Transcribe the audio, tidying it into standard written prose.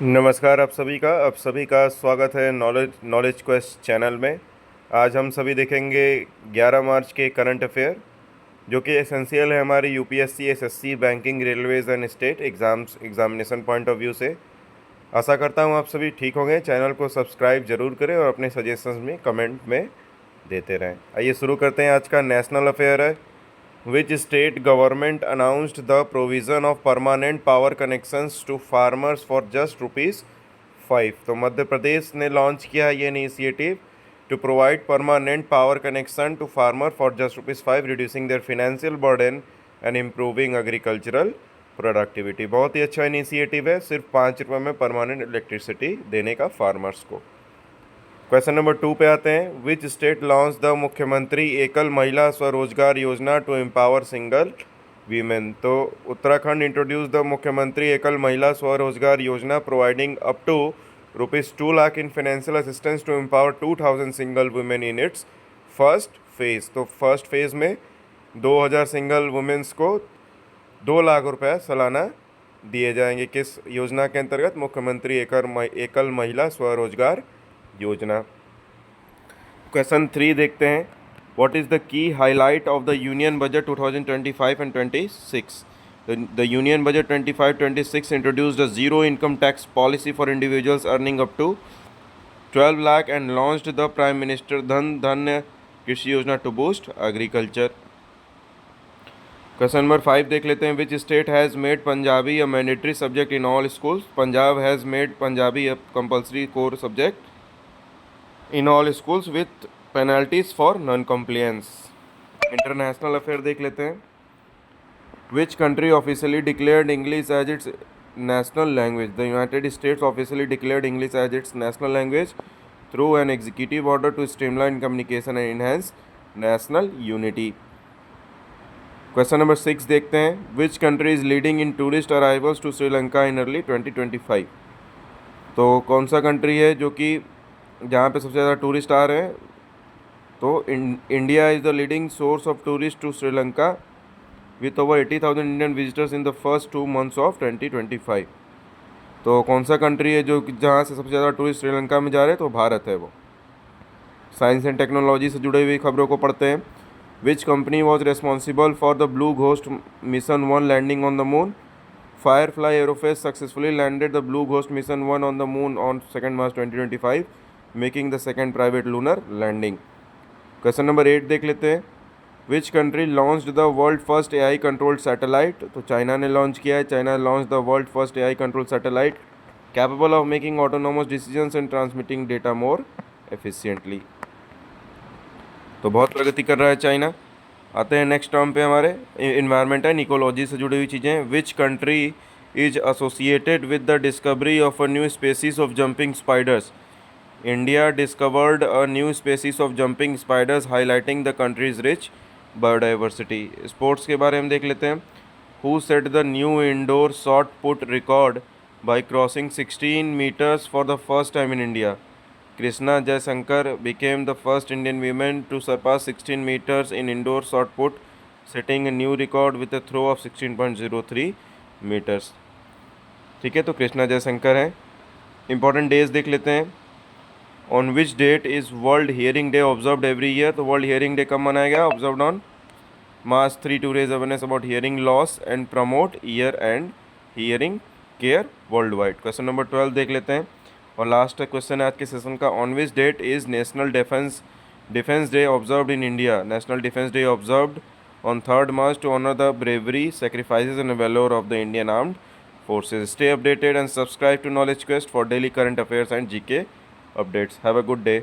नमस्कार आप सभी का स्वागत है नॉलेज क्वेस्ट चैनल में। आज हम सभी देखेंगे 11 मार्च के करंट अफेयर जो कि एसेंशियल है हमारी UPSC, SSC, banking, Railways and state examination point of view से। आशा करता हूँ आप सभी ठीक होंगे। चैनल को सब्सक्राइब जरूर करें और अपने सजेशंस में कमेंट में देते रहें। आइए शुरू करते हैं। आज का नेशनल अफेयर है, Which state government announced the provision of permanent power connections to farmers for just ₹5? तो मध्य प्रदेश ने लॉन्च किया है ये initiative to provide permanent power connection to farmer for just ₹5, reducing their financial burden and improving agricultural productivity. बहुत ही अच्छा initiative है, सिर्फ ₹5 में परमानेंट इलेक्ट्रिसिटी देने का फार्मर्स को। क्वेश्चन नंबर 2 पे आते हैं। विच स्टेट लॉन्च द मुख्यमंत्री एकल महिला स्वरोजगार योजना टू एम्पावर सिंगल वीमेन? तो उत्तराखंड इंट्रोड्यूस द मुख्यमंत्री एकल महिला स्वरोजगार योजना providing up to ₹2 lakh in financial assistance to empower 2000 single women in its first phase. तो फर्स्ट फेज में 2000 सिंगल वुमेन्स को 2 लाख रुपए सालाना दिए जाएंगे। किस योजना के अंतर्गत? मुख्यमंत्री एकल महिला स्वरोजगार योजना। क्वेश्चन 3 देखते हैं। What is the key highlight of the union budget 2025 and 26? The union budget 25-26 introduced a zero income tax policy for individuals earning up to 12 lakh and launched the prime minister Dhan Krishi Yojana to boost agriculture. Question number 5 देख लेते हैं। Which state has made Punjabi a mandatory subject in all schools? Punjab has made Punjabi a compulsory core subject in all schools with penalties for non-compliance। International affair देख लेते हैं। Which country officially declared English as its national language? The United States officially declared English as its national language through an executive order to streamline communication and enhance national unity। Question number 6 देखते हैं। Which country is leading in tourist arrivals to Sri Lanka in early 2025? तो कौन सा country है जो कि जहाँ पे सबसे ज़्यादा टूरिस्ट आ रहे हैं? तो India is the leading source of tourist to Sri Lanka with over 80,000 Indian visitors in the first 2 months of 2025। तो कौन सा कंट्री है जो जहाँ से सबसे ज़्यादा टूरिस्ट श्रीलंका में जा रहे हैं? तो भारत है वो। साइंस एंड टेक्नोलॉजी से जुड़ी हुई खबरों को पढ़ते हैं। Which company was responsible for the Blue Ghost mission 1 landing on the moon? Firefly Aerospace successfully landed the Blue Ghost mission 1 on the moon on 2 March 2025, making the second private lunar landing. Question number 8 देख लेते हैं। Which country launched the world first AI controlled satellite? तो China ने launch किया है। China launch the world first AI control satellite capable of making autonomous decisions and transmitting data more efficiently. तो बहुत प्रगति कर रहा है चाइना। आते हैं नेक्स्ट टर्म पे, हमारे इन्वायरमेंट एंड इकोलॉजी से जुड़ी हुई चीज़ें। Which country is associated with the discovery of a new species of jumping spiders? India discovered a new species of jumping spiders, highlighting the country's rich biodiversity। Sports के बारे में देख लेते हैं। Who set the new indoor shot put record by crossing 16 meters for the first time in India? Krishna Jaisankar became the first Indian woman to surpass 16 meters in indoor shot put, setting a new record with a throw of 16.03 meters। ठीक है, तो कृष्णा जयशंकर हैं। Important days देख लेते हैं। On which that is world hearing day observed every year? तो world hearing day कब मनाया गया? Observed on March 3 to raise awareness about hearing loss and promote ear and hearing care worldwide। Question number 12 देख लेते हैं और last question है आज के सेशन का। On which that is national defence day observed in India? National defence day observed on 3 March to honor the bravery, sacrifices and valor of the Indian armed forces। Stay updated and subscribe to Knowledge Quest for daily current affairs and GK updates। Have a good day।